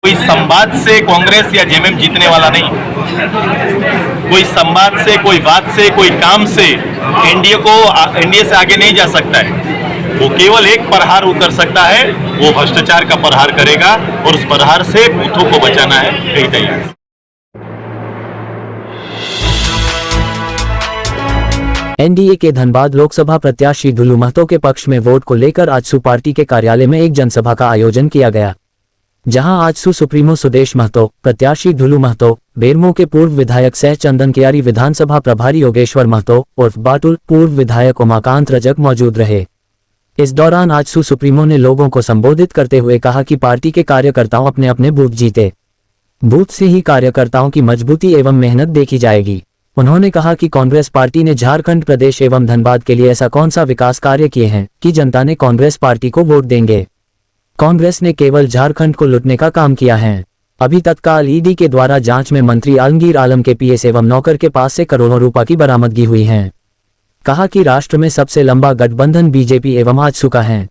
कोई संवाद से कांग्रेस या जेएमएम जीतने वाला नहीं। कोई संवाद से, कोई बात से, कोई काम से एनडीए से आगे नहीं जा सकता है। वो केवल एक प्रहार वो कर सकता है, वो भ्रष्टाचार का प्रहार करेगा और उस प्रहार से बूथों को बचाना है। यही तैयार। एनडीए के धनबाद लोकसभा प्रत्याशी दुल्लू महतो के पक्ष में वोट को लेकर आजसू पार्टी के कार्यालय में एक जनसभा का आयोजन किया गया, जहां आजसू सुप्रीमो सुदेश महतो, प्रत्याशी दुल्लू महतो, बेरमो के पूर्व विधायक सह चंदन कियारी, विधानसभा प्रभारी योगेश्वर महतो उर्फ बाटुल, पूर्व विधायक उमाकांत रजक मौजूद रहे। इस दौरान आजसू सुप्रीमो ने लोगों को संबोधित करते हुए कहा कि पार्टी के कार्यकर्ताओं अपने अपने बूथ जीते, बूथ से ही कार्यकर्ताओं की मजबूती एवं मेहनत देखी जाएगी। उन्होंने कहा कि कांग्रेस पार्टी ने झारखंड प्रदेश एवं धनबाद के लिए ऐसा कौन सा विकास कार्य किए हैं कि जनता ने कांग्रेस पार्टी को वोट देंगे। कांग्रेस ने केवल झारखंड को लूटने का काम किया है। अभी तत्काल ईडी के द्वारा जांच में मंत्री आलमगीर आलम के पीएस एवं नौकर के पास से करोड़ों रुपए की बरामदगी हुई है। कहा कि राष्ट्र में सबसे लंबा गठबंधन बीजेपी एवं आजसू का है।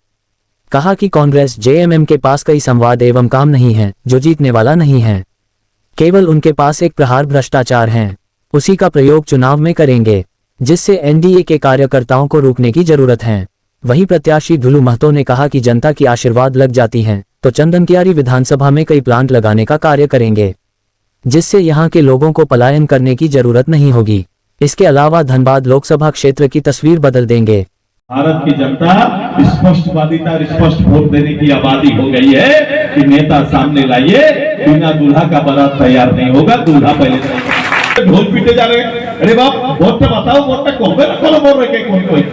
कहा कि कांग्रेस जेएमएम के पास कई संवाद एवं काम नहीं है जो जीतने वाला नहीं है, केवल उनके पास एक प्रहार भ्रष्टाचार है, उसी का प्रयोग चुनाव में करेंगे, जिससे एनडीए के कार्यकर्ताओं को रोकने की जरूरत है। वहीं प्रत्याशी दुल्लू महतो ने कहा कि जनता की आशीर्वाद लग जाती है तो चंदन कियारी विधानसभा में कई प्लांट लगाने का कार्य करेंगे, जिससे यहां के लोगों को पलायन करने की जरूरत नहीं होगी। इसके अलावा धनबाद लोकसभा क्षेत्र की तस्वीर बदल देंगे। भारत की जनता स्पष्टवादिता और स्पष्ट वोट देने की आबादी हो गई है कि नेता सामने लाइए, बिना दूल्हा का बारात तैयार नहीं होगा, दूल्हा पहले ढोल पीटे जा रहे हैं। अरे बाप वोट बताओ, वोट कौन बोल रहे कोई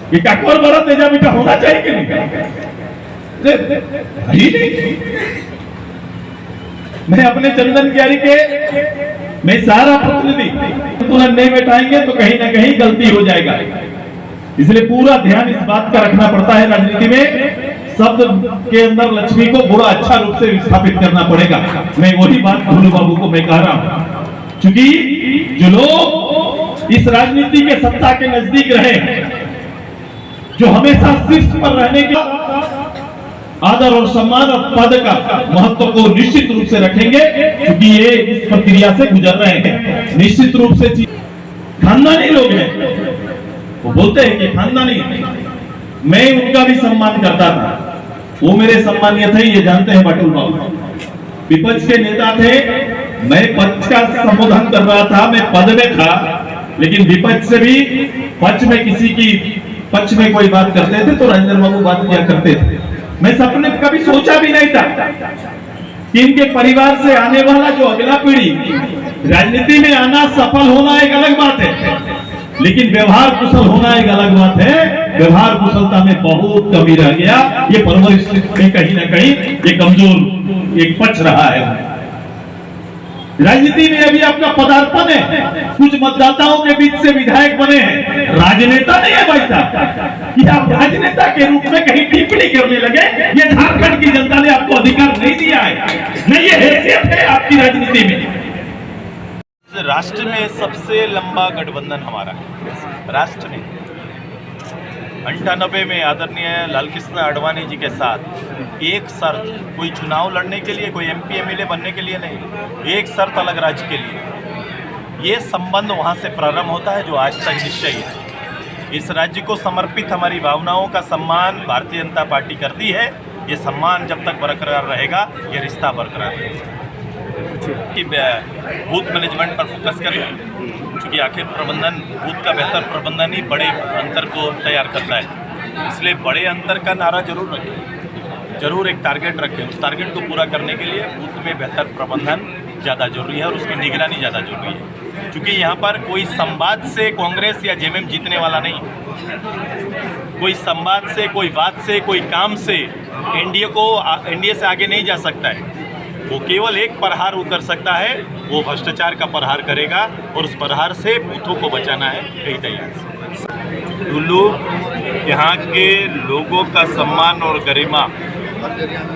कि काकोर बड़ा तेजा बेटा होना चाहिए कि नहीं? मैं अपने चंदन कियारी के मैं सारा प्रतिनिधि तुरंत नहीं बैठाएंगे तो कहीं ना कहीं गलती हो जाएगा। इसलिए पूरा ध्यान इस बात का रखना पड़ता है। राजनीति में शब्द के अंदर लक्ष्मी को बुरा अच्छा रूप से स्थापित करना पड़ेगा। मैं वही बात दुल्लू बाबू को मैं कह रहा हूं, क्योंकि जो लोग इस राजनीति के सत्ता के नजदीक रहे, जो हमेशा शीर्ष पर रहने के आदर और सम्मान और पद का महत्व को निश्चित रूप से रखेंगे, क्योंकि ये इस प्रक्रिया से गुजर रहे हैं। निश्चित रूप से खानदानी लोग हैं, वो बोलते हैं कि खानदानी, मैं उनका भी सम्मान करता था, वो मेरे सम्मानीय थे, ये जानते हैं बाटुल बाबू। विपक्ष के नेता थे, मैं पक्ष का संबोधन कर रहा था, मैं पद में था, लेकिन विपक्ष से भी पक्ष में किसी की पक्ष में कोई बात करते थे तो रंजन बाबू बात किया करते थे। मैं सपने कभी सोचा भी नहीं था कि इनके परिवार से आने वाला जो अगला पीढ़ी राजनीति में आना, सफल होना एक अलग बात है, लेकिन व्यवहार कुशल होना एक अलग बात है। व्यवहार कुशलता में बहुत कमी रह गया। ये परवरिश में कहीं ना कहीं ये कमजोर एक पक्ष रहा है। राजनीति में अभी आपका पदार्पण है, कुछ मतदाताओं के बीच से विधायक बने हैं, राजनेता नहीं है भाई साहब कि आप राजनेता के रूप में कहीं टिप्पणी करने लगे। ये झारखंड की जनता ने आपको अधिकार नहीं दिया है, नहीं ये हैसियत है आपकी राजनीति में। राष्ट्र में सबसे लंबा गठबंधन हमारा है। राष्ट्र में 98 में आदरणीय लालकृष्ण आडवाणी जी के साथ एक शर्त, कोई चुनाव लड़ने के लिए, कोई एमपी एमएलए बनने के लिए नहीं, एक शर्त अलग राज्य के लिए। ये संबंध वहाँ से प्रारंभ होता है जो आज तक निश्चय है। इस राज्य को समर्पित हमारी भावनाओं का सम्मान भारतीय जनता पार्टी करती है। ये सम्मान जब तक बरकरार रहेगा, ये रिश्ता बरकरार रहेगा। कि बूथ मैनेजमेंट पर फोकस करें, क्योंकि आखिर प्रबंधन, बूथ का बेहतर प्रबंधन ही बड़े अंतर को तैयार करता है। इसलिए बड़े अंतर का नारा जरूर रखें, जरूर एक टारगेट रखें। उस टारगेट को पूरा करने के लिए बूथ में बेहतर प्रबंधन ज़्यादा जरूरी है और उसकी निगरानी ज़्यादा जरूरी है, क्योंकि यहाँ पर कोई संवाद से कांग्रेस या जेएमएम जीतने वाला नहीं। कोई संवाद से, कोई बात से, कोई काम से एनडीए से आगे नहीं जा सकता है। वो केवल एक प्रहार वो कर सकता है, वो भ्रष्टाचार का प्रहार करेगा और उस प्रहार से बूथों को बचाना है। यही तैयार। दुल्लू यहाँ के लोगों का सम्मान और गरिमा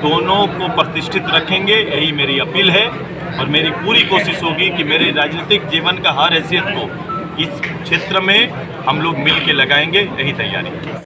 दोनों को प्रतिष्ठित रखेंगे, यही मेरी अपील है। और मेरी पूरी कोशिश होगी कि मेरे राजनीतिक जीवन का हर हैसियत को इस क्षेत्र में हम लोग मिल के लगाएंगे। यही तैयारी।